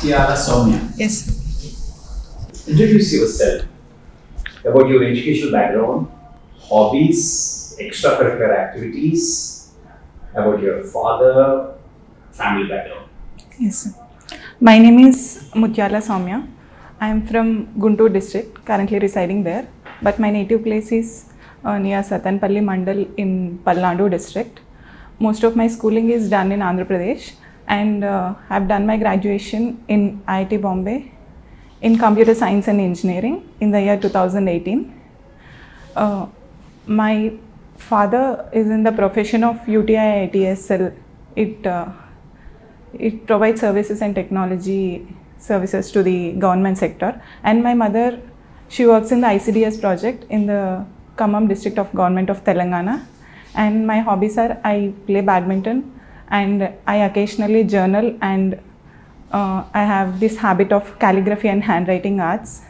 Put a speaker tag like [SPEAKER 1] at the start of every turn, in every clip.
[SPEAKER 1] Mutiala Soumya.
[SPEAKER 2] Yes.
[SPEAKER 1] Introduce yourself about your educational background, hobbies, extracurricular activities, about your father, family background.
[SPEAKER 2] Yes. My name is Mutiala Soumya. I am from Guntur district, currently residing there. But my native place is near Satanpalli Mandal in Palnadu district. Most of my schooling is done in Andhra Pradesh, and I've done my graduation in IIT Bombay in computer science and engineering in the year 2018. My father is in the profession of UTI ITSL. It provides services and technology services to the government sector, and my mother, she works in the ICDS project in the Khammam district of government of Telangana. And my hobbies are I play badminton and I occasionally journal, and I have this habit of calligraphy and handwriting arts,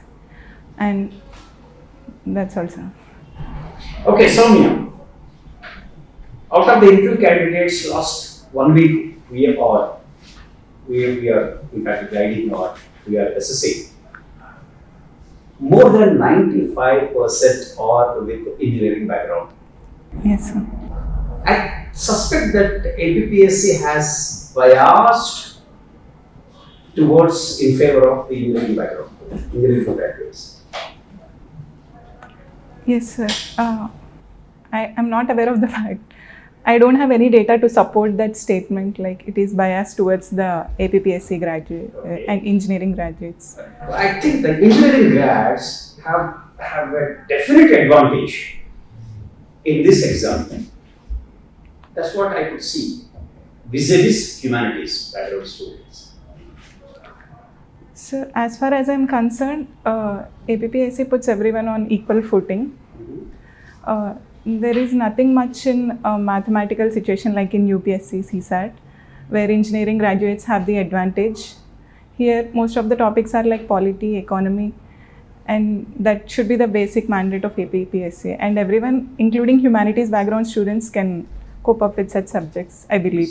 [SPEAKER 2] and that's also.
[SPEAKER 1] Okay, Soumya, out of the interview candidates last 1 week, we are in fact guiding or we are assessing. More than 95% are with engineering background.
[SPEAKER 2] Yes, sir.
[SPEAKER 1] I suspect that APPSC has biased towards in favor of the engineering background, engineering graduates.
[SPEAKER 2] Yes, sir. I am not aware of the fact. I don't have any data to support that statement, like it is biased towards the APPSC graduate and engineering graduates.
[SPEAKER 1] I think the engineering grads have a definite advantage in this exam. That's what I could see vis-a-vis humanities background students.
[SPEAKER 2] So as far as I'm concerned, APPSC puts everyone on equal footing. There is nothing much in a mathematical situation like in UPSC, CSAT, where engineering graduates have the advantage. Here, most of the topics are like polity, economy, and that should be the basic mandate of APPSC. And everyone, including humanities background students, can cope up with such subjects, I believe.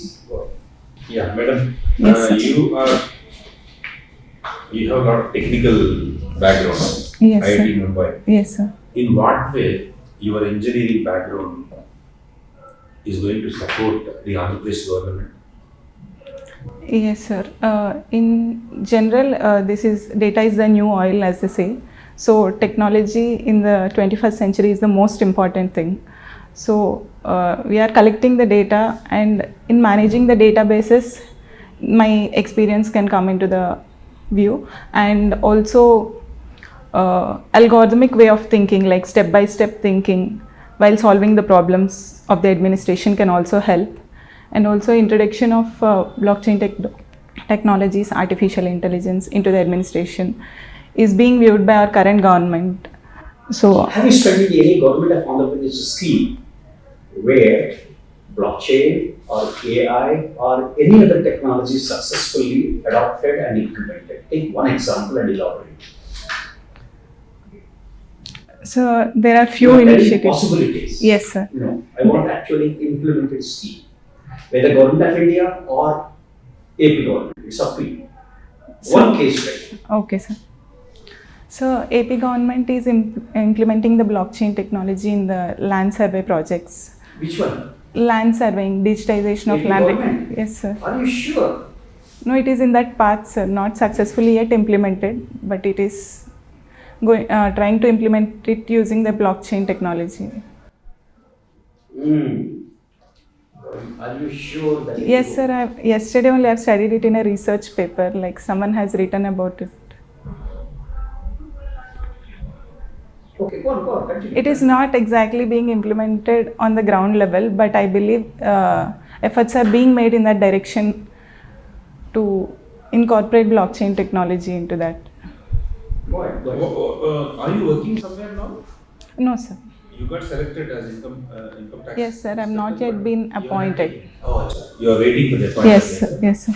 [SPEAKER 3] Yeah, madam,
[SPEAKER 2] Yes,
[SPEAKER 3] you have a lot of technical background.
[SPEAKER 2] Yes,
[SPEAKER 3] IIT
[SPEAKER 2] sir.
[SPEAKER 3] Mumbai.
[SPEAKER 2] Yes, sir.
[SPEAKER 3] In what way your engineering background is going to support the Andhra Pradesh government?
[SPEAKER 2] Yes, sir. In general, data is the new oil, as they say. So technology in the 21st century is the most important thing. So we are collecting the data, and in managing the databases, my experience can come into the view, and also algorithmic way of thinking, like step-by-step thinking while solving the problems of the administration can also help. And also introduction of blockchain technologies, artificial intelligence into the administration is being viewed by our current government. So,
[SPEAKER 1] have you studied any government of Andhra Pradesh scheme where blockchain or AI or any other technology successfully adopted and implemented? Take one example and elaborate.
[SPEAKER 2] So there are few
[SPEAKER 1] You are telling
[SPEAKER 2] initiatives.
[SPEAKER 1] possibilities.
[SPEAKER 2] Yes, sir.
[SPEAKER 1] No, I want actually implemented scheme, whether government of India or AP government. It's up to you. One case study.
[SPEAKER 2] Okay, sir. So AP government is implementing the blockchain technology in the land survey projects.
[SPEAKER 1] Which one?
[SPEAKER 2] Land surveying, digitization of
[SPEAKER 1] AP
[SPEAKER 2] land.
[SPEAKER 1] government?
[SPEAKER 2] Yes, sir.
[SPEAKER 1] Are you sure?
[SPEAKER 2] No, it is in that path, sir. Not successfully yet implemented, but it is trying to implement it using the blockchain technology.
[SPEAKER 1] Are you sure that?
[SPEAKER 2] Yes, sir. Yesterday only I have studied it in a research paper. Like someone has written about it.
[SPEAKER 1] Okay, go on, continue.
[SPEAKER 2] It is not exactly being implemented on the ground level, but I believe efforts are being made in that direction to incorporate blockchain technology into that.
[SPEAKER 1] Go ahead.
[SPEAKER 3] Are you working somewhere now?
[SPEAKER 2] No, sir.
[SPEAKER 3] You got selected as income tax.
[SPEAKER 2] Yes, sir. I have not yet been appointed.
[SPEAKER 3] You are waiting for the appointment.
[SPEAKER 2] Yes, sir. Yes, sir.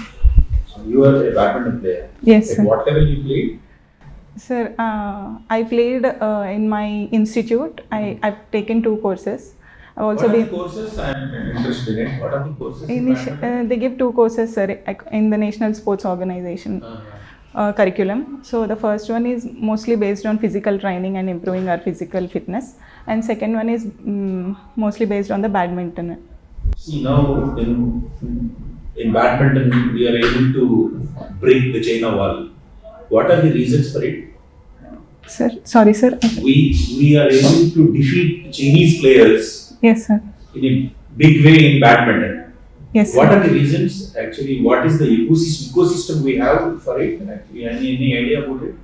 [SPEAKER 3] So you are a badminton player.
[SPEAKER 2] Yes,
[SPEAKER 3] At
[SPEAKER 2] sir.
[SPEAKER 3] what level you played?
[SPEAKER 2] Sir, I played in my institute. I've taken 2 courses. I've also
[SPEAKER 3] What are
[SPEAKER 2] been.
[SPEAKER 3] the courses? I am interested in it. What are the courses? in badminton?
[SPEAKER 2] They give 2 courses, sir, in the National Sports Organization. curriculum. So the first one is mostly based on physical training and improving our physical fitness, and second one is mostly based on the badminton.
[SPEAKER 3] See, now in badminton, we are able to break the China wall. What are the reasons for it?
[SPEAKER 2] Sir, sorry, sir.
[SPEAKER 3] We are able to defeat Chinese players
[SPEAKER 2] Yes, sir.
[SPEAKER 3] in a big way in badminton.
[SPEAKER 2] Yes,
[SPEAKER 3] What
[SPEAKER 2] sir.
[SPEAKER 3] are the reasons actually? What is the ecosystem we have for it? Actually, any idea about it?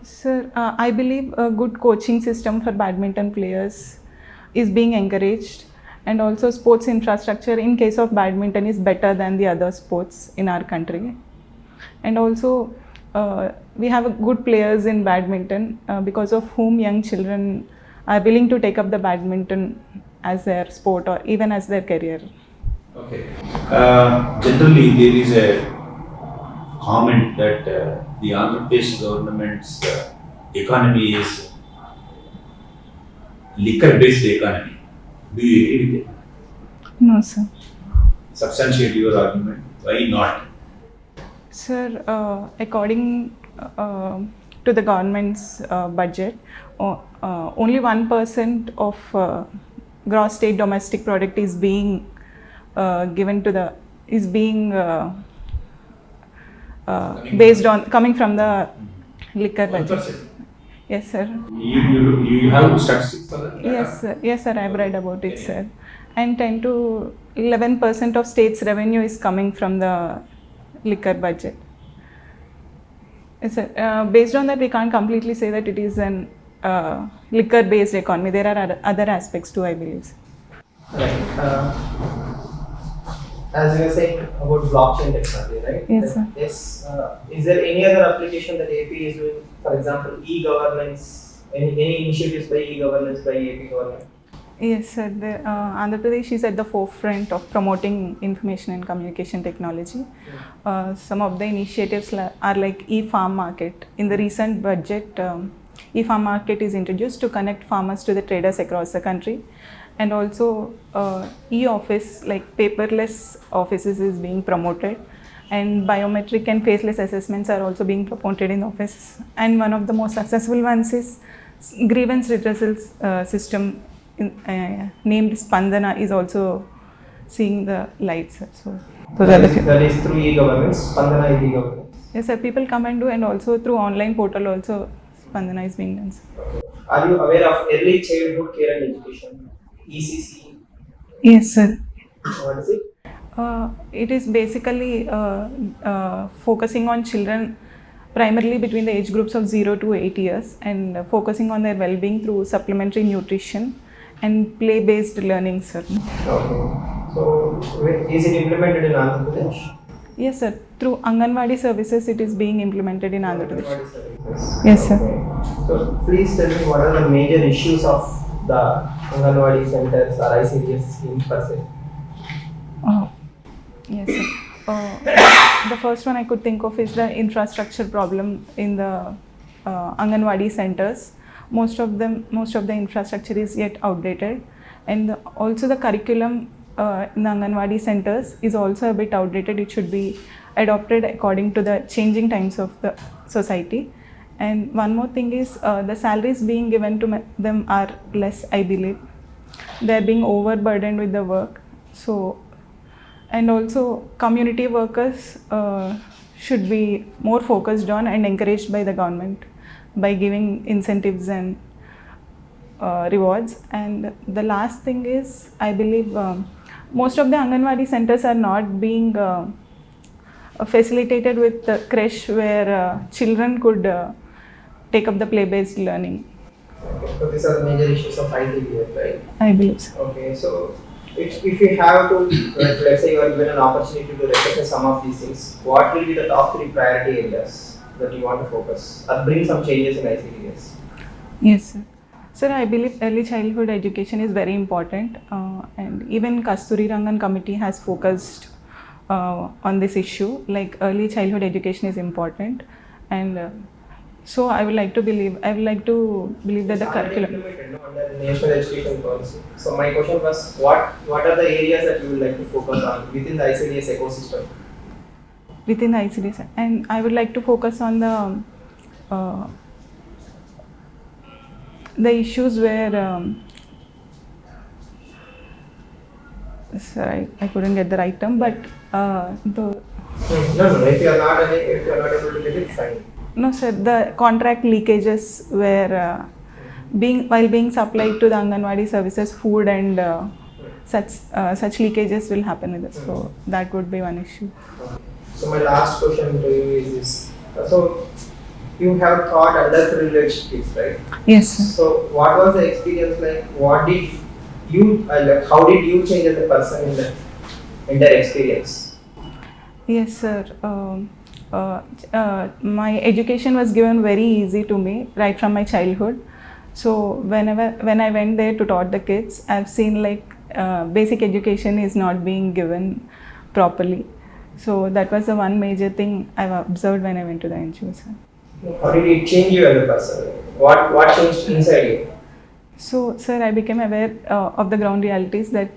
[SPEAKER 2] Sir, I believe a good coaching system for badminton players is being encouraged, and also sports infrastructure in case of badminton is better than the other sports in our country. And also we have good players in badminton because of whom young children are willing to take up the badminton as their sport or even as their career.
[SPEAKER 3] Okay. Generally, there is a comment that the Andhra Pradesh government's economy is liquor-based economy. Do you agree with it?
[SPEAKER 2] No, sir.
[SPEAKER 3] Substantiate your argument. Why not?
[SPEAKER 2] Sir, according to the government's budget, only 1% of gross state domestic product is being based on coming from the liquor budget.
[SPEAKER 3] 1%.
[SPEAKER 2] Yes, sir.
[SPEAKER 3] You have statistics for that?
[SPEAKER 2] Yes, sir. Yes, sir. I've read about it, sir. And 10 to 11% of state's revenue is coming from the liquor budget. Yes, sir. Based on that, we can't completely say that it is an liquor-based economy. There are other aspects too, I believe.
[SPEAKER 4] Right. As you were saying about blockchain technology, right?
[SPEAKER 2] Yes, sir.
[SPEAKER 4] Yes. Is there any other application that AP is doing? For example, e-governance. Any initiatives by e-governance by AP government?
[SPEAKER 2] Yes, sir. Andhra Pradesh is at the forefront of promoting information and communication technology. Some of the initiatives are like e-farm market. In the recent budget, e-farm market is introduced to connect farmers to the traders across the country. And also e-office, like paperless offices, is being promoted, and biometric and faceless assessments are also being promoted in offices. And one of the most successful ones is grievance redressal system named Spandana is also seeing the lights. So
[SPEAKER 4] that is through e-governance. Spandana is e-governance.
[SPEAKER 2] Yes, sir. People come and do, and also through online portal also Spandana is being done.
[SPEAKER 4] Are you aware of early childhood care and education? ECC.
[SPEAKER 2] Yes, sir.
[SPEAKER 4] What is it?
[SPEAKER 2] It is basically focusing on children primarily between the age groups of 0 to 8 years, and focusing on their well-being through supplementary nutrition and play-based learning, sir.
[SPEAKER 4] Okay. So, is it implemented in Andhra Pradesh?
[SPEAKER 2] Yes, sir. Through Anganwadi services, it is being implemented in Andhra Pradesh.
[SPEAKER 4] Anganwadi services.
[SPEAKER 2] Yes, sir.
[SPEAKER 4] Okay. So, please tell me what are the major issues of the Anganwadi centers or ICDS scheme per se?
[SPEAKER 2] Yes, sir. The first one I could think of is the infrastructure problem in the Anganwadi centers. Most of the infrastructure is yet outdated, and also the curriculum in the Anganwadi centers is also a bit outdated. It should be adopted according to the changing times of the society. And one more thing is the salaries being given to them are less, I believe. They are being overburdened with the work. So, and also community workers should be more focused on and encouraged by the government by giving incentives and rewards. And the last thing is, I believe most of the Anganwadi centers are not being facilitated with the creche where children could take up the play-based learning.
[SPEAKER 4] Okay, so these are the major issues of ICDS, right?
[SPEAKER 2] I believe so.
[SPEAKER 4] Okay, so if you have to, let's say you are given an opportunity to represent some of these things, what will be the top 3 priority areas that you want to focus or bring some changes in ICDS?
[SPEAKER 2] Yes, sir. Sir, I believe early childhood education is very important, and even Kasturi Rangan committee has focused on this issue. Like early childhood education is important, and so I would like to believe that the curriculum.
[SPEAKER 4] Implemented under the National Education Policy. So my question was, what are the areas that you would like to focus on within the ICDS ecosystem?
[SPEAKER 2] within the ICDS, and I would like to focus on the issues where sorry, I couldn't get the right term, but the
[SPEAKER 4] No. If you are not able to get it, fine.
[SPEAKER 2] no sir, the contract leakages where while being supplied to the Anganwadi services, food and such leakages will happen with it. So that would be one issue.
[SPEAKER 4] So my last question to you is this. So you have taught underprivileged kids, right?
[SPEAKER 2] Yes, sir.
[SPEAKER 4] So what was the experience like? What did you, how did you change as a person in that experience?
[SPEAKER 2] Yes, sir. My education was given very easy to me right from my childhood. So when I went there to taught the kids, I've seen like basic education is not being given properly. So that was the one major thing I've observed when I went to the NGO, sir.
[SPEAKER 4] How did it change you as a person? What changed inside you?
[SPEAKER 2] So, sir, I became aware of the ground realities that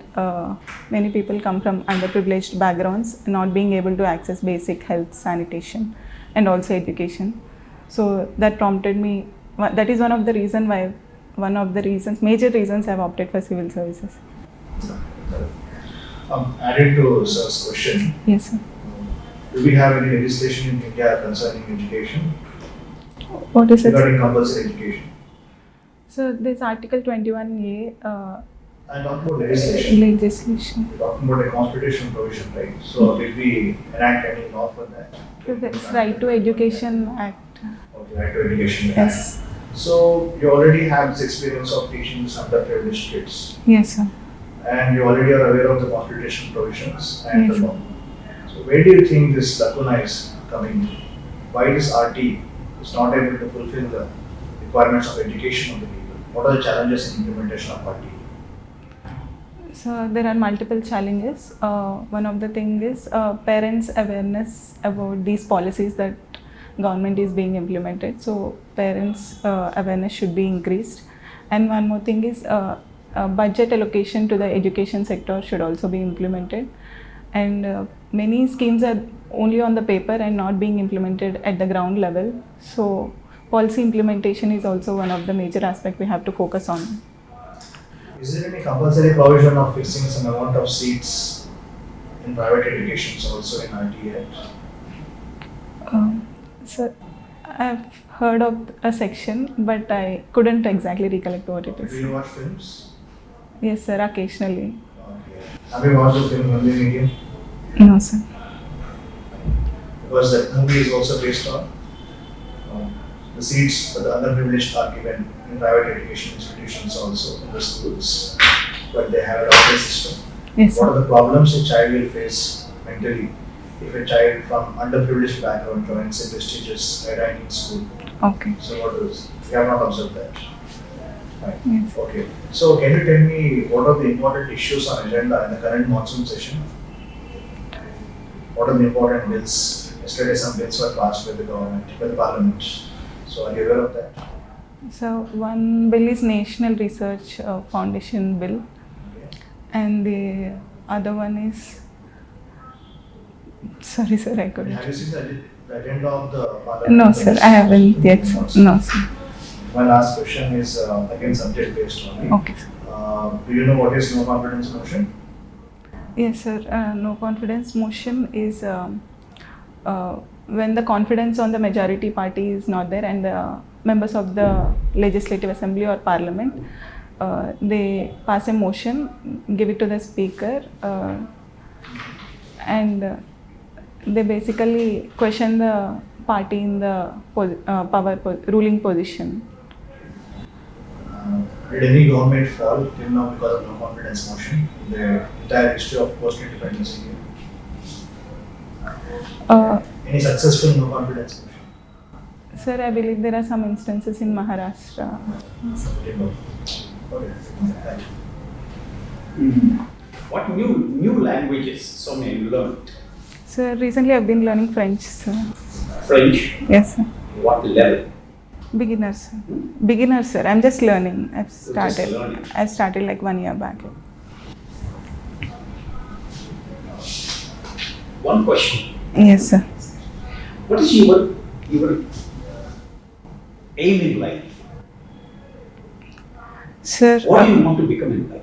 [SPEAKER 2] many people come from underprivileged backgrounds, not being able to access basic health, sanitation, and also education. So that prompted me. That is one of the major reasons I've opted for civil services.
[SPEAKER 5] Added to sir's question,
[SPEAKER 2] Yes, sir.
[SPEAKER 5] do we have any legislation in India concerning education?
[SPEAKER 2] What is it?
[SPEAKER 5] Regarding compulsory education?
[SPEAKER 2] So this Article 21A
[SPEAKER 5] I'm talking about legislation.
[SPEAKER 2] legislation.
[SPEAKER 5] We're talking about a constitutional provision, right? So did we enact any law for that?
[SPEAKER 2] So that's Right to Education Act.
[SPEAKER 5] Okay, right to education.
[SPEAKER 2] Yes.
[SPEAKER 5] So you already have this experience of teaching these underprivileged kids,
[SPEAKER 2] Yes, sir.
[SPEAKER 5] and you already are aware of the constitutional provisions and
[SPEAKER 2] Yes.
[SPEAKER 5] the law. So where do you think this lacuna is coming? Why this RT is not able to fulfill the requirements of education of the people? What are the challenges in implementation of RT?
[SPEAKER 2] So there are multiple challenges. One of the thing is parents' awareness about these policies that government is being implemented. So parents' awareness should be increased. And one more thing is budget allocation to the education sector should also be implemented. And many schemes are only on the paper and not being implemented at the ground level. So policy implementation is also one of the major aspects we have to focus on.
[SPEAKER 5] Is there any compulsory provision of fixing some amount of seats in private education also in RT yet?
[SPEAKER 2] So I've heard of a section, but I couldn't exactly recollect what it
[SPEAKER 5] Do
[SPEAKER 2] is.
[SPEAKER 5] you watch films?
[SPEAKER 2] Yes, sir, occasionally.
[SPEAKER 5] Okay. Have you watched the film only in Indian?
[SPEAKER 2] No, sir.
[SPEAKER 5] Because that movie is also based on the seats for the underprivileged are given in private education institutions also in the schools, but they have a lottery system.
[SPEAKER 2] Yes,
[SPEAKER 5] What
[SPEAKER 2] sir.
[SPEAKER 5] are the problems a child will face mentally if a child from underprivileged background joins a prestigious ranking school?
[SPEAKER 2] Okay.
[SPEAKER 5] So what is, you have not observed that? Right.
[SPEAKER 2] Yes.
[SPEAKER 5] Okay. So can you tell me what are the important issues on agenda in the current monsoon session? What are the important bills? Yesterday some bills were passed by the government, by the parliament. So are you aware of that?
[SPEAKER 2] So one bill is National Research Foundation bill,
[SPEAKER 5] Okay.
[SPEAKER 2] and the other one is, sorry, sir, I couldn't.
[SPEAKER 5] Have you seen the agenda of the parliament?
[SPEAKER 2] No, sir, I haven't yet. Sir. No, sir.
[SPEAKER 5] My last question is again subject based only.
[SPEAKER 2] Okay, sir.
[SPEAKER 5] Do you know what is no confidence motion?
[SPEAKER 2] Yes, sir. No confidence motion is when the confidence on the majority party is not there and the members of the legislative assembly or parliament, they pass a motion, give it to the speaker, and they basically question the party in the ruling position.
[SPEAKER 5] Did any government fall till now because of no confidence motion in the entire history of post-independence India? Any successful no confidence motion?
[SPEAKER 2] Sir, I believe there are some instances in Maharashtra.
[SPEAKER 5] Okay, thank you.
[SPEAKER 1] What new languages SOWMYA you learned?
[SPEAKER 2] Sir, recently I've been learning French, sir.
[SPEAKER 1] French?
[SPEAKER 2] Yes, sir.
[SPEAKER 1] What level?
[SPEAKER 2] Beginner, sir. Beginner, sir. I'm just learning.
[SPEAKER 1] Just learning.
[SPEAKER 2] I've started like 1 year back.
[SPEAKER 1] One question.
[SPEAKER 2] Yes, sir.
[SPEAKER 1] What is your aim in life?
[SPEAKER 2] Sir,
[SPEAKER 1] What do you want to become in life?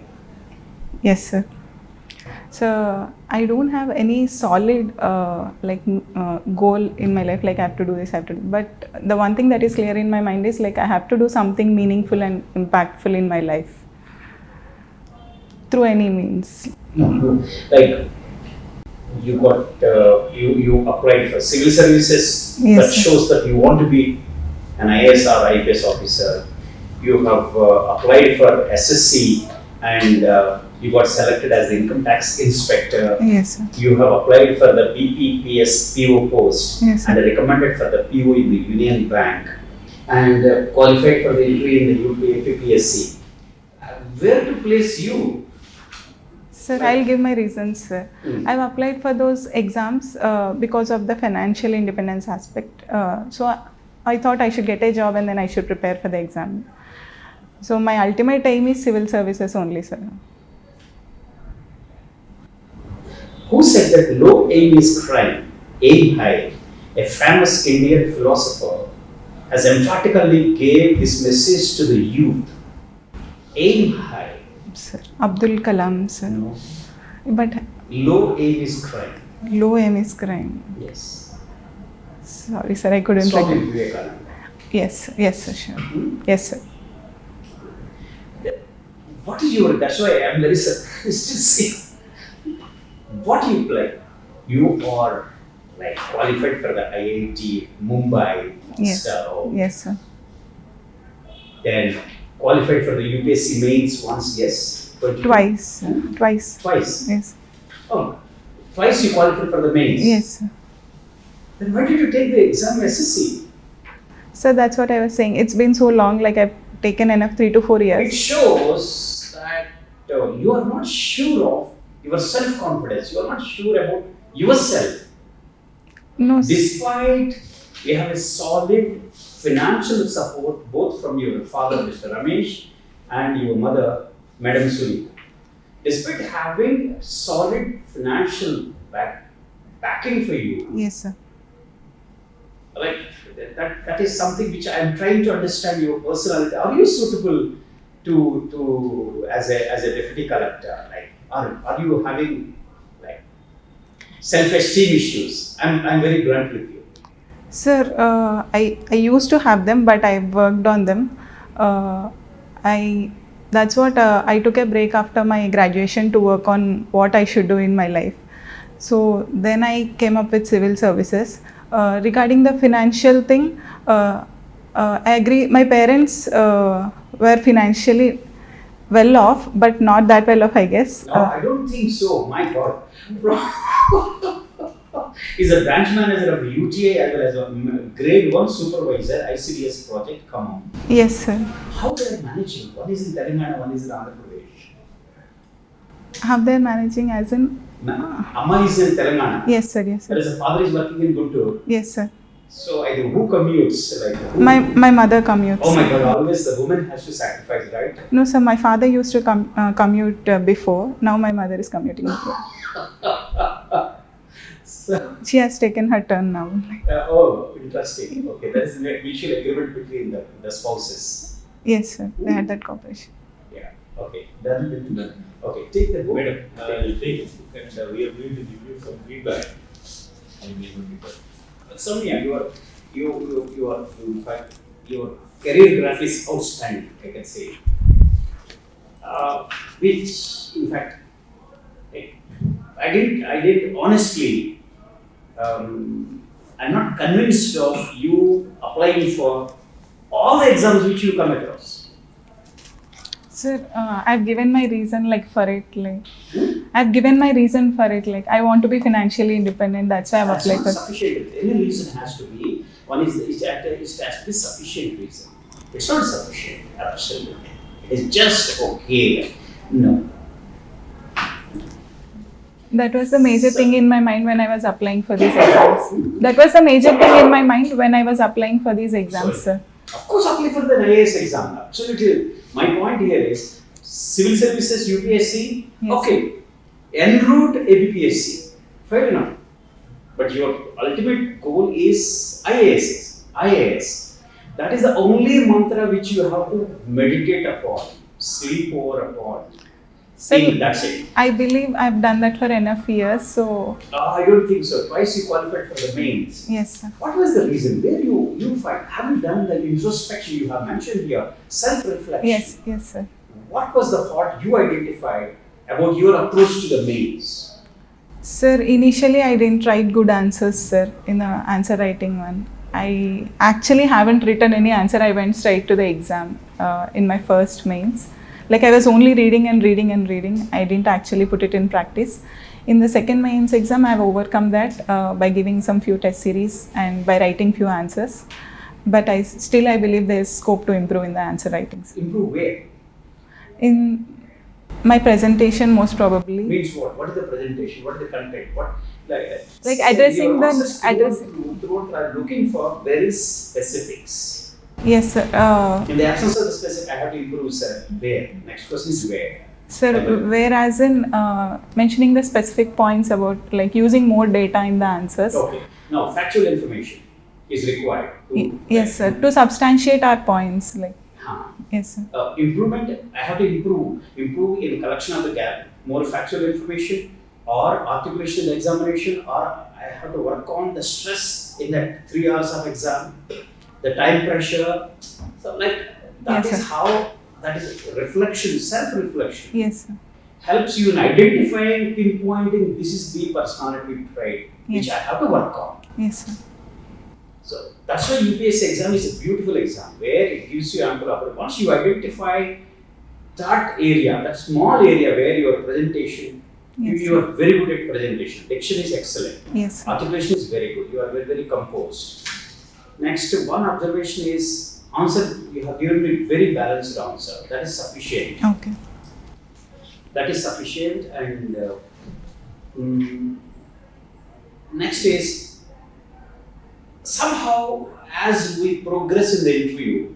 [SPEAKER 2] yes, sir. So I don't have any solid goal in my life, like I have to do this, I have to do. But the one thing that is clear in my mind is like I have to do something meaningful and impactful in my life through any means.
[SPEAKER 1] Like you got you applied for civil services.
[SPEAKER 2] Yes,
[SPEAKER 1] That
[SPEAKER 2] sir.
[SPEAKER 1] shows that you want to be an IAS or IPS officer. You have applied for SSC and you got selected as the income tax inspector.
[SPEAKER 2] Yes, sir.
[SPEAKER 1] You have applied for the APPPSC PO post
[SPEAKER 2] Yes, sir.
[SPEAKER 1] and recommended for the PO in the Union Bank and qualified for the entry in the APPSC. Where to place you?
[SPEAKER 2] Sir, I'll give my reasons, sir.
[SPEAKER 1] Hmm.
[SPEAKER 2] I've applied for those exams because of the financial independence aspect. So I thought I should get a job and then I should prepare for the exam. So my ultimate aim is civil services only, sir.
[SPEAKER 1] Who said that low aim is crime? Aim high. A famous Indian philosopher has emphatically gave this message to the youth. Aim high.
[SPEAKER 2] Sir, Abdul Kalam, sir.
[SPEAKER 1] No.
[SPEAKER 2] But
[SPEAKER 1] Low aim is crime.
[SPEAKER 2] low aim is crime.
[SPEAKER 1] Yes.
[SPEAKER 2] Sorry, sir, I couldn't.
[SPEAKER 1] Swami Vivekananda.
[SPEAKER 2] Yes, yes, sir, sure.
[SPEAKER 1] Hmm?
[SPEAKER 2] Yes, sir.
[SPEAKER 1] What is your, that's why I am very surprised to see. What you play? You are like qualified for the IIT Mumbai.
[SPEAKER 2] Yes.
[SPEAKER 1] So
[SPEAKER 2] Yes, sir.
[SPEAKER 1] then qualified for the UPSC mains once, yes.
[SPEAKER 2] Twice, sir. Twice.
[SPEAKER 1] Twice.
[SPEAKER 2] Yes.
[SPEAKER 1] Oh, twice you qualified for the mains.
[SPEAKER 2] Yes, sir.
[SPEAKER 1] Then why did you take the exam SSC?
[SPEAKER 2] So that's what I was saying. It's been so long, like I've taken enough 3 to 4
[SPEAKER 1] It
[SPEAKER 2] years.
[SPEAKER 1] shows that you are not sure of your self-confidence. You are not sure about yourself.
[SPEAKER 2] No, sir.
[SPEAKER 1] Despite you have a solid financial support both from your father, Mr. Ramesh, and your mother, Madam Sunita. Despite having solid financial backing for you,
[SPEAKER 2] Yes, sir.
[SPEAKER 1] like that is something which I am trying to understand your personality. Are you suitable to as a deputy collector? Like, are you having like self-esteem issues? I'm very blunt with you.
[SPEAKER 2] Sir, I used to have them, but I've worked on them. That's what I took a break after my graduation to work on what I should do in my life. So then I came up with civil services. Regarding the financial thing, I agree. My parents were financially well off, but not that well off, I guess.
[SPEAKER 1] No, I don't think so. My God. He's a branch manager of the UTA as well as a grade 1 supervisor, ICDS project. Come on.
[SPEAKER 2] Yes, sir.
[SPEAKER 1] How they are managing? One is in Telangana, one is in Andhra Pradesh.
[SPEAKER 2] How they're managing as in?
[SPEAKER 1] Amma is in Telangana.
[SPEAKER 2] Yes, sir. Yes, sir.
[SPEAKER 1] Whereas the father is working in Guntur.
[SPEAKER 2] Yes, sir.
[SPEAKER 1] So I think who commutes? Like who?
[SPEAKER 2] My mother commutes.
[SPEAKER 1] Oh my God! Always the woman has to sacrifice, right?
[SPEAKER 2] No, sir. My father used to commute before. Now my mother is commuting.
[SPEAKER 1] So,
[SPEAKER 2] She has taken her turn now.
[SPEAKER 1] oh, interesting. Okay, that is a mutual agreement between the spouses.
[SPEAKER 2] Yes, sir. They had that cooperation.
[SPEAKER 1] Yeah. Okay. Done. Okay. Take the book.
[SPEAKER 3] Madam, you take it and we are going to give you some feedback.
[SPEAKER 1] SOWMYA, you are in fact your career graph is outstanding. I can say, which in fact I did honestly. I'm not convinced of you applying for all the exams which you come across.
[SPEAKER 2] Sir, I've given my reason for it. I've given my reason for it. I want to be financially independent. That's why I've
[SPEAKER 1] That's
[SPEAKER 2] applied
[SPEAKER 1] not
[SPEAKER 2] for.
[SPEAKER 1] sufficient. Any reason has to be, one is it has to be sufficient reason. It's not sufficient, absolutely. It's just okay. No.
[SPEAKER 2] That was the major thing in my mind when I was applying for these exams. That was the major thing in my mind when I was applying for these exams, sir.
[SPEAKER 1] Of course, apply for the IAS exam. Absolutely. My point here is civil services, UPSC,
[SPEAKER 2] Yes.
[SPEAKER 1] okay. En route APPSC, fair enough. But your ultimate goal is IAS. IAS. That is the only mantra which you have to meditate upon, sleep over upon.
[SPEAKER 2] Sir,
[SPEAKER 1] Think, that's it.
[SPEAKER 2] I believe I've done that for enough years, so
[SPEAKER 1] I don't think so. Twice you qualified for the mains.
[SPEAKER 2] yes, sir.
[SPEAKER 1] What was the reason? Where you find, have you done the introspection you have mentioned here, self-reflection?
[SPEAKER 2] Yes, yes, sir.
[SPEAKER 1] What was the thought you identified about your approach to the mains?
[SPEAKER 2] Sir, initially I didn't write good answers, sir, in the answer writing one. I actually haven't written any answer. I went straight to the exam in my first mains. Like I was only reading and reading and reading. I didn't actually put it in practice. In the second mains exam, I've overcome that by giving some few test series and by writing few answers. But I believe there's scope to improve in the answer writings.
[SPEAKER 1] Improve where?
[SPEAKER 2] In my presentation, most probably.
[SPEAKER 1] Means what? What is the presentation? What is the content? What
[SPEAKER 2] Like addressing
[SPEAKER 1] your
[SPEAKER 2] the
[SPEAKER 1] process
[SPEAKER 2] addressing.
[SPEAKER 1] throughout are looking for very specifics.
[SPEAKER 2] Yes, sir.
[SPEAKER 1] In the absence of the specific, I have to improve, sir. Where? Next question is where?
[SPEAKER 2] Sir, whereas in mentioning the specific points about like using more data in the answers.
[SPEAKER 1] Okay. Now, factual information is required.
[SPEAKER 2] Yes, sir. To substantiate our points, like yes, sir.
[SPEAKER 1] Improvement. I have to improve in collection of the gap, more factual information, or articulation in the examination, or I have to work on the stress in that 3 hours of exam, the time pressure. So like that
[SPEAKER 2] Yes,
[SPEAKER 1] is
[SPEAKER 2] sir.
[SPEAKER 1] how, that is reflection, self-reflection.
[SPEAKER 2] Yes, sir.
[SPEAKER 1] Helps you in identifying, pinpointing, this is the personality trait which
[SPEAKER 2] Yes.
[SPEAKER 1] I have to work on.
[SPEAKER 2] Yes, sir.
[SPEAKER 1] So that's why UPSC exam is a beautiful exam where it gives you ample opportunity. Once you identify that area, that small area where your presentation,
[SPEAKER 2] Yes,
[SPEAKER 1] you are very good at presentation. Diction is excellent.
[SPEAKER 2] Yes, sir.
[SPEAKER 1] Articulation is very good. You are very, very composed. Next, one observation is answer. You have given me very balanced answer. That is sufficient.
[SPEAKER 2] Okay.
[SPEAKER 1] That is sufficient. And next is somehow as we progress in the interview,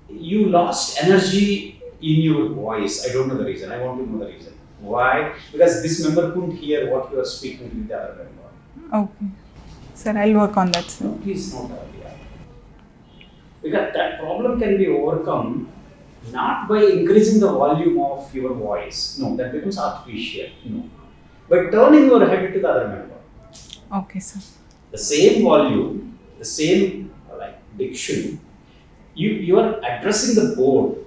[SPEAKER 1] you lost energy in your voice. I don't know the reason. I want to know the reason. Why? Because this member couldn't hear what you are speaking with the other member.
[SPEAKER 2] Okay. Sir, I'll work on that, sir.
[SPEAKER 1] No, please note that. Yeah. Because that problem can be overcome not by increasing the volume of your voice. No, that becomes artificial. No. By turning your head to the other member.
[SPEAKER 2] Okay, sir.
[SPEAKER 1] The same volume, the same diction, you are addressing the board.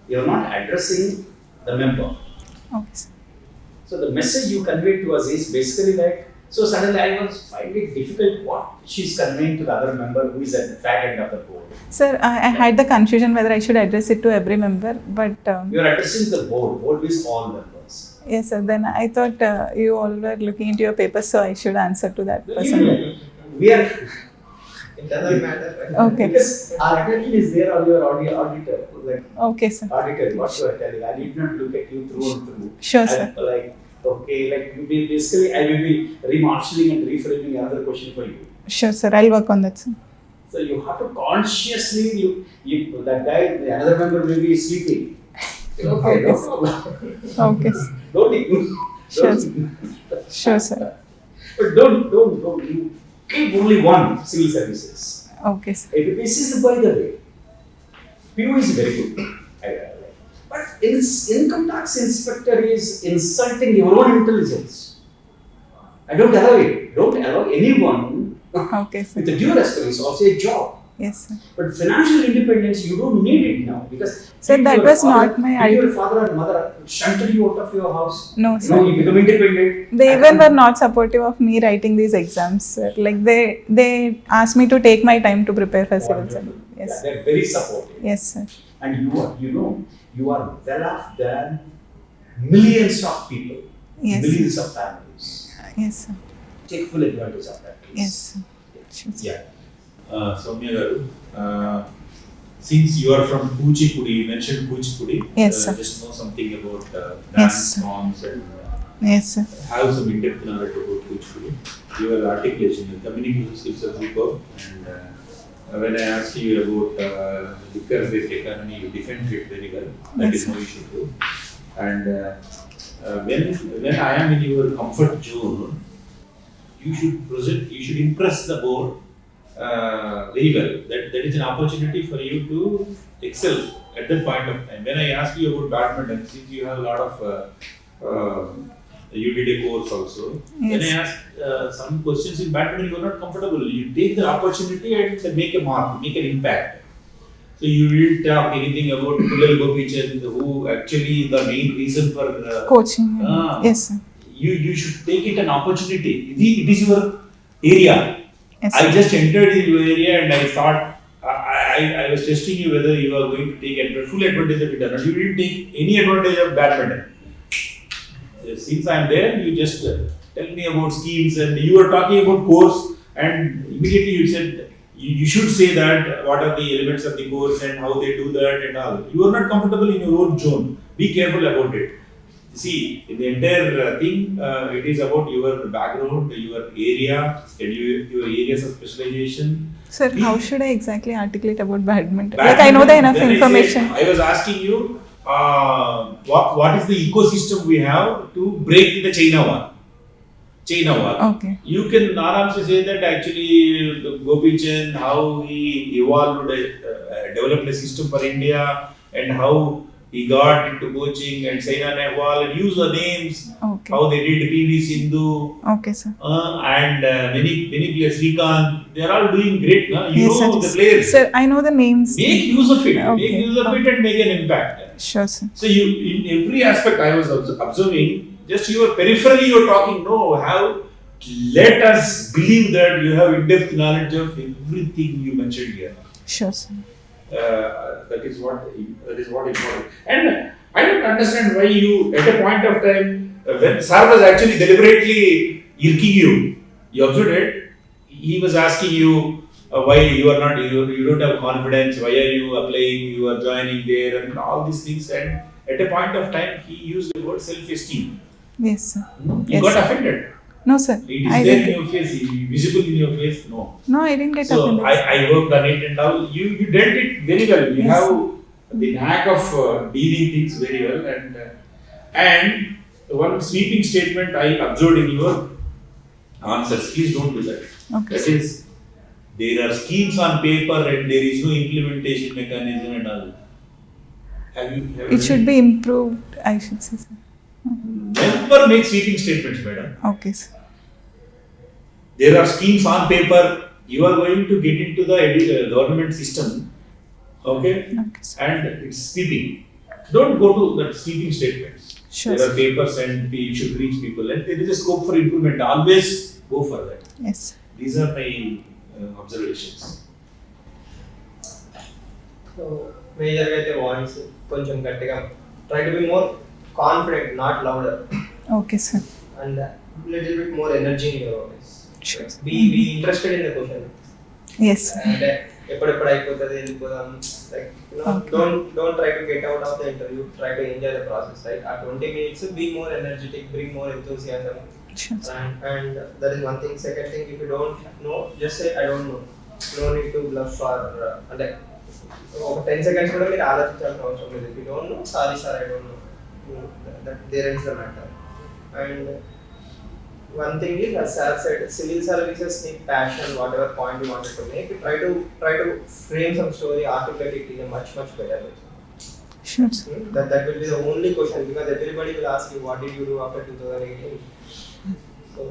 [SPEAKER 1] You are not addressing the member.
[SPEAKER 2] Okay, sir.
[SPEAKER 1] So the message you convey to us is basically like, so suddenly I was finding it difficult what she's conveying to the other member who is at the fag end of the board.
[SPEAKER 2] Sir, I had the confusion whether I should address it to every member, but
[SPEAKER 1] You are addressing the board. Board means all members.
[SPEAKER 2] yes, sir. Then I thought you all were looking into your papers, so I should answer to that person.
[SPEAKER 1] We are
[SPEAKER 4] It doesn't matter, right?
[SPEAKER 2] Okay.
[SPEAKER 1] because our attention is there on your auditor, like
[SPEAKER 2] Okay, sir.
[SPEAKER 1] auditor, what you are telling. I need not look at you through and through.
[SPEAKER 2] Sure, sir.
[SPEAKER 1] And, basically I will be remarshalling and reframing another question for you.
[SPEAKER 2] Sure, sir. I'll work on that, sir.
[SPEAKER 1] So you have to consciously that guy, the another member may be sleeping. Okay, no problem.
[SPEAKER 2] Okay, sir.
[SPEAKER 1] Don't ignore.
[SPEAKER 2] Sure,
[SPEAKER 1] Don't
[SPEAKER 2] sir.
[SPEAKER 1] ignore.
[SPEAKER 2] Sure, sir.
[SPEAKER 1] But don't. You keep only one civil services.
[SPEAKER 2] Okay, sir.
[SPEAKER 1] APPSC is by the way. PO is very good. But income tax inspector is insulting your own intelligence. I don't allow it. Don't allow anyone
[SPEAKER 2] Okay, sir.
[SPEAKER 1] with a due respect. It's also a job.
[SPEAKER 2] Yes, sir.
[SPEAKER 1] But financial independence, you don't need it now because.
[SPEAKER 2] Sir,
[SPEAKER 1] did
[SPEAKER 2] that
[SPEAKER 1] your
[SPEAKER 2] was
[SPEAKER 1] father-
[SPEAKER 2] not my
[SPEAKER 1] did
[SPEAKER 2] idea.
[SPEAKER 1] your father and mother shunted you out of your house?
[SPEAKER 2] No,
[SPEAKER 1] No,
[SPEAKER 2] sir.
[SPEAKER 1] you become independent.
[SPEAKER 2] They even were not supportive of me writing these exams, sir. Like they asked me to take my time to prepare for civil
[SPEAKER 1] Wonderful.
[SPEAKER 2] service.
[SPEAKER 1] Yeah,
[SPEAKER 2] Yes.
[SPEAKER 1] they're very supportive.
[SPEAKER 2] Yes, sir.
[SPEAKER 1] And you are well off than millions of people,
[SPEAKER 2] Yes.
[SPEAKER 1] millions of families.
[SPEAKER 2] Yes, sir.
[SPEAKER 1] Take full advantage of that, please.
[SPEAKER 2] Yes, sir. Sure, sir.
[SPEAKER 1] Yeah.
[SPEAKER 3] Soumya garu, since you are from Kuchipudi, you mentioned Kuchipudi.
[SPEAKER 2] Yes, sir.
[SPEAKER 3] Just know something about
[SPEAKER 2] Yes,
[SPEAKER 3] dance
[SPEAKER 2] sir.
[SPEAKER 3] forms and
[SPEAKER 2] Yes, sir.
[SPEAKER 3] have some in-depth knowledge about Kuchipudi. Your articulation, your communication skills are superb. And when I asked you about liquor-based economy, you defended it very well. That
[SPEAKER 2] Yes,
[SPEAKER 3] is no issue too. And when I am in your comfort zone, you should present, you should impress the board very well. That is an opportunity for you to excel at that point of time. When I asked you about badminton, since you have a lot of you did a course also. When I asked some questions in badminton, you are not comfortable. You take the opportunity and make a mark, make an impact. So you didn't talk anything about Kulal Gopichan, who actually the main reason for
[SPEAKER 2] Coaching. Yes, sir.
[SPEAKER 3] You should take it an opportunity. It is your area.
[SPEAKER 2] Yes,
[SPEAKER 3] I
[SPEAKER 2] sir.
[SPEAKER 3] just entered in your area and I thought I was testing you whether you are going to take full advantage of it or not. You didn't take any advantage of badminton. Since I am there, you just tell me about schemes and you were talking about course and immediately you said you should say that what are the elements of the course and how they do that and all. You are not comfortable in your own zone. Be careful about it. See, in the entire thing, it is about your background, your area, and your areas of specialization.
[SPEAKER 2] Sir, how should I exactly articulate about badminton? Like I know the enough information.
[SPEAKER 3] I was asking you, what is the ecosystem we have to break the China war?
[SPEAKER 2] Okay.
[SPEAKER 3] You can aramse say that actually Gopichan, how he evolved, developed a system for India, and how he got into coaching and Saina Nehwal and use the names,
[SPEAKER 2] Okay.
[SPEAKER 3] how they did PV Sindhu,
[SPEAKER 2] Okay, sir.
[SPEAKER 3] and many players, Srikanth, they are all doing great. You
[SPEAKER 2] Yes,
[SPEAKER 3] know
[SPEAKER 2] sir.
[SPEAKER 3] the players.
[SPEAKER 2] Sir, I know the names.
[SPEAKER 3] Make use of it.
[SPEAKER 2] Okay.
[SPEAKER 3] Make use of it and make an impact.
[SPEAKER 2] Sure, sir.
[SPEAKER 3] So you, in every aspect I was observing, just your peripherally you are talking, no, let us believe that you have in-depth knowledge of everything you mentioned here.
[SPEAKER 2] Sure, sir.
[SPEAKER 3] That is what important. And I don't understand why you, at a point of time, when Sir was actually deliberately irking you, you observed it, he was asking you why you are not, you don't have confidence, why are you applying, you are joining there and all these things, and at a point of time he used the word self-esteem.
[SPEAKER 2] Yes, sir.
[SPEAKER 3] You
[SPEAKER 2] Yes,
[SPEAKER 3] got
[SPEAKER 2] sir.
[SPEAKER 3] offended.
[SPEAKER 2] No, sir.
[SPEAKER 3] It is
[SPEAKER 2] I
[SPEAKER 3] there
[SPEAKER 2] didn't.
[SPEAKER 3] in your face, visible in your face, no.
[SPEAKER 2] No, I didn't get
[SPEAKER 3] So
[SPEAKER 2] offended.
[SPEAKER 3] I worked on it and all. You dealt it very well. You
[SPEAKER 2] Yes.
[SPEAKER 3] have the knack of dealing things very well. And one sweeping statement I observed in your answers. Please don't do that.
[SPEAKER 2] Okay.
[SPEAKER 3] That is, there are schemes on paper and there is no implementation mechanism and all.
[SPEAKER 2] It should be improved, I should say, sir.
[SPEAKER 3] Never make sweeping statements, madam.
[SPEAKER 2] Okay, sir.
[SPEAKER 3] There are schemes on paper. You are going to get into the government system, okay?
[SPEAKER 2] Okay, sir.
[SPEAKER 3] And it's sweeping. Don't go to that sweeping statements.
[SPEAKER 2] Sure,
[SPEAKER 3] There are
[SPEAKER 2] sir.
[SPEAKER 3] papers and you should reach people, and there is a scope for improvement. Always go for that.
[SPEAKER 2] Yes, sir.
[SPEAKER 3] These are my observations.
[SPEAKER 4] So major అయితే voice కొంచెం గట్టిగా try to be more confident, not louder,
[SPEAKER 2] Okay, sir.
[SPEAKER 4] and little bit more energy in your voice.
[SPEAKER 2] Sure.
[SPEAKER 4] Be interested in the question.
[SPEAKER 2] Yes, sir.
[SPEAKER 4] అంటే ఎప్పుడెప్పుడు అయిపోతుంది వెళ్ళిపోదాం, like
[SPEAKER 2] Okay.
[SPEAKER 4] don't try to get out of the interview, try to enjoy the process, right? At 20 minutes be more energetic, bring more enthusiasm,
[SPEAKER 2] Sure, sir.
[SPEAKER 4] and that is one thing. Second thing, if you don't know, just say I don't know. No need to bluff or అంటే ఒక 10 seconds కూడా మీరు ఆలోచించాల్సిన అవసరం లేదు. If you don't know, sorry sir, I don't know. That there ends the matter. And one thing is, as Sir said, civil services need passion. Whatever point you wanted to make, try to frame some story, articulate it in a much better way.
[SPEAKER 2] Sure, sir.
[SPEAKER 4] That will be the only question, because everybody will ask you what did you do after 2018. So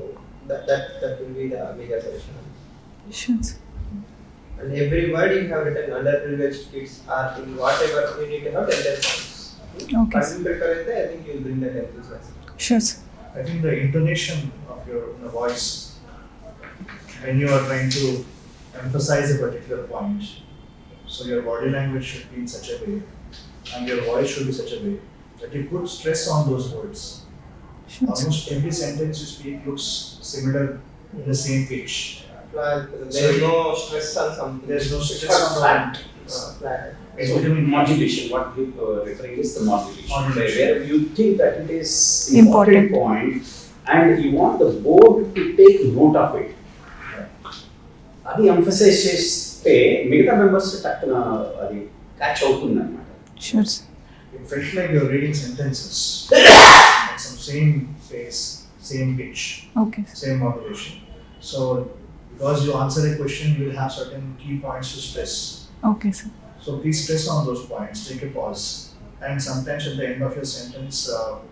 [SPEAKER 4] that will be the bigger solution.
[SPEAKER 2] Sure, sir.
[SPEAKER 4] And every word you have written, underprivileged kids are in whatever you need to have 10 points.
[SPEAKER 2] Okay, sir.
[SPEAKER 4] If you prepare it, I think you will bring that enthusiasm.
[SPEAKER 2] Sure, sir.
[SPEAKER 5] I think the intonation of your voice when you are trying to emphasize a particular point, so your body language should be in such a way and your voice should be such a way that you put stress on those words.
[SPEAKER 2] Sure, sir.
[SPEAKER 5] Almost every sentence you speak looks similar in the same pitch.
[SPEAKER 4] There is no stress on something.
[SPEAKER 5] There's no
[SPEAKER 4] It's
[SPEAKER 5] stress
[SPEAKER 4] not
[SPEAKER 5] on
[SPEAKER 4] flat.
[SPEAKER 5] flat.
[SPEAKER 1] So modulation, what you referring is the modulation.
[SPEAKER 5] Modulation.
[SPEAKER 1] Where you think that it is
[SPEAKER 2] Important.
[SPEAKER 1] important point and you want the board to take note of it. అది emphasize చేస్తే మిగతా members టక్కున అది catch అవుతుంది అనమాట.
[SPEAKER 2] Sure, sir.
[SPEAKER 5] It felt like you're reading sentences at some same pace, same pitch,
[SPEAKER 2] Okay, sir.
[SPEAKER 5] same modulation. So because you answer a question, you will have certain key points to stress.
[SPEAKER 2] Okay, sir.
[SPEAKER 5] So please stress on those points, take a pause. And sometimes at the end of your sentence,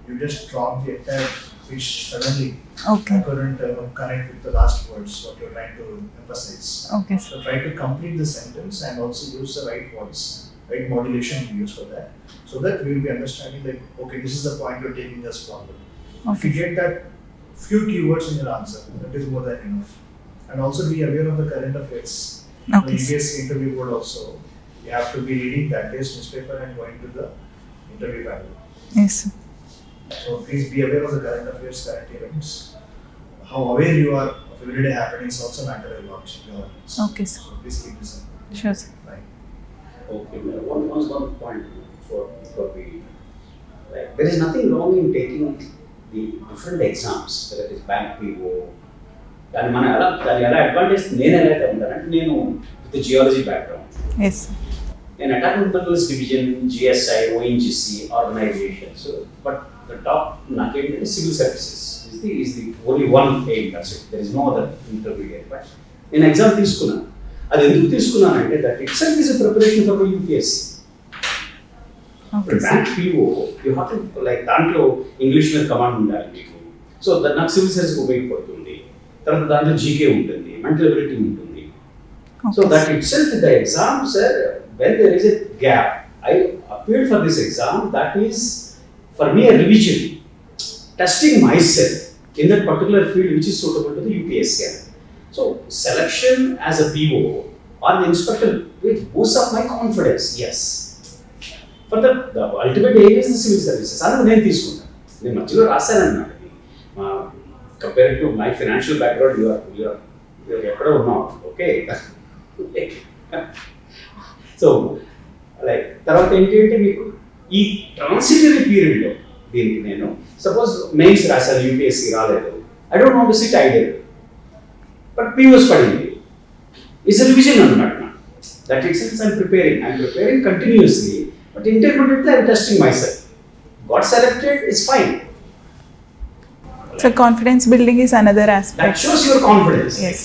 [SPEAKER 5] you just drop the entire speech suddenly.
[SPEAKER 2] Okay.
[SPEAKER 5] I couldn't connect with the last words, what you're trying to emphasize.
[SPEAKER 2] Okay, sir.
[SPEAKER 5] So try to complete the sentence and also use the right voice, right modulation you use for that. So that we will be understanding like, okay, this is the point you're taking us forward. If you
[SPEAKER 2] Okay.
[SPEAKER 5] get that few keywords in your answer, that is more than enough. And also be aware of the current affairs.
[SPEAKER 2] Okay,
[SPEAKER 5] The
[SPEAKER 2] sir.
[SPEAKER 5] UPSC interview board also, you have to be reading that day's newspaper and going to the interview panel.
[SPEAKER 2] Yes, sir.
[SPEAKER 5] So please be aware of the current affairs, current events. How aware you are of everyday happenings also matter a lot in your audience.
[SPEAKER 2] Okay, sir.
[SPEAKER 5] So please keep this in mind.
[SPEAKER 2] Sure, sir.
[SPEAKER 5] Right.
[SPEAKER 1] Okay, one point for we, like, there is nothing wrong in taking the different exams, whether it is bank PO, దాని ఎలా advantage నేను ఎలా అయితే ఉంటానంటే నేను with geology background,
[SPEAKER 2] Yes, sir.
[SPEAKER 1] నేను atomic minerals division, GSI, ONGC organisations, but the top నాకేంటంటే civil services is the only one aim, that's it. There is no other intermediate. But నేను ఎగ్జామ్ తీసుకున్నాను. అది ఎందుకు తీసుకున్నానంటే that it self is a preparation for UPSC.
[SPEAKER 2] Okay, sir.
[SPEAKER 1] Bank PO you have to like దాంట్లో English మీద command ఉండాలి మీకు. So నాకు సివిల్ సర్వీస్ ఉపయోగపడుతుంది. తర్వాత దాంట్లో జీకే ఉంటుంది, మెంటల్ ఎబిలిటీ ఉంటుంది. So
[SPEAKER 2] Okay,
[SPEAKER 1] that
[SPEAKER 2] sir.
[SPEAKER 1] itself, the exam, sir, when there is a gap, I appeared for this exam. That is for me a revision, testing myself in that particular field which is suitable to the UPSC. So selection as a PO or the inspector will boost up my confidence. Yes. For the ultimate aim is the civil services. I don't know. నేను మధ్యలో రాశానన్నమాట. Compared to my financial background, you are ఎక్కడో ఉన్నావు. Okay. So like తర్వాత ఏంటి అంటే మీకు ఈ transitory పీరియడ్లో దీనికి నేను సపోజ్ మెయిన్స్ రాశాను, యూపీఎస్సీ రాలేదు, I don't want to sit idle, but POs పడింది, ఇట్స్ రివిజన్ అనమాట. That it self I'm preparing continuously, but intermediately I'm testing my self. Got selected it's fine.
[SPEAKER 2] So confidence building is another aspect.
[SPEAKER 1] That shows your confidence.
[SPEAKER 2] Yes.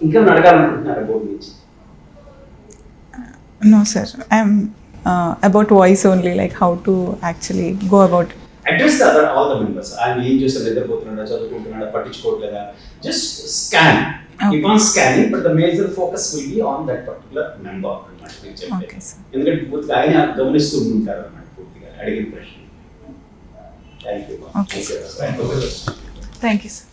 [SPEAKER 1] ఇంకా అడగాలనుకుంటున్నారు board నుంచి?
[SPEAKER 2] No, sir. I'm about voice only, like how to actually go about it.
[SPEAKER 1] Address all the members. ఆయన ఏం చేస్తారు, నిద్రపోతున్నాడా, చదువుకుంటున్నాడా, పట్టించుకోవట్లేదా, just scan, keep on scanning, but the major focus will be on that particular member అన్నమాట మీరు చెప్పేది.
[SPEAKER 2] Okay, sir.
[SPEAKER 1] ఎందుకంటే పూర్తిగా ఆయన గమనిస్తూ ఉంటారు అన్నమాట పూర్తిగా అడిగిన ప్రశ్న. Thank you.
[SPEAKER 2] Okay,
[SPEAKER 5] Thank you.
[SPEAKER 2] Thank you, sir.